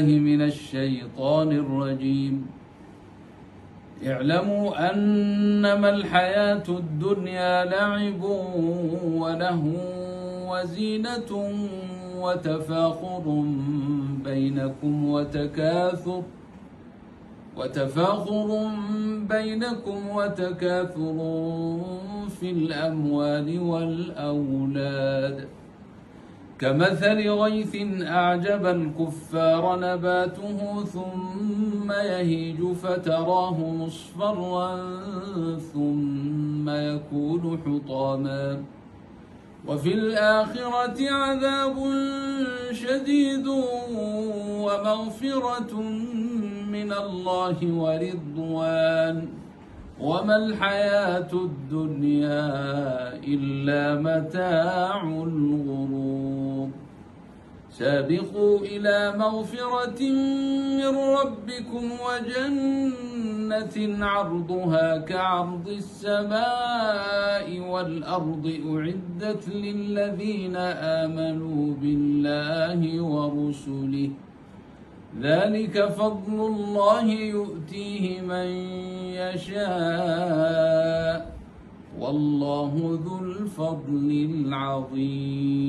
من الشيطان الرجيم. اعلموا أنما الحياة الدنيا لعب ولهو وزينة وتفاخر بينكم وتكاثر في الأموال والأولاد، كمثل غيث أعجب الكفار نباته ثم يهيج فتراه مصفرا ثم يكون حطاما، وفي الآخرة عذاب شديد ومغفرة من الله ورضوان، وما الحياة الدنيا إلا متاع الغرور. سابقوا إلى مغفرة من ربكم وجنة عرضها كعرض السماء والأرض أعدت للذين آمنوا بالله ورسله، ذلك فضل الله يؤتيه من يشاء والله ذو الفضل العظيم.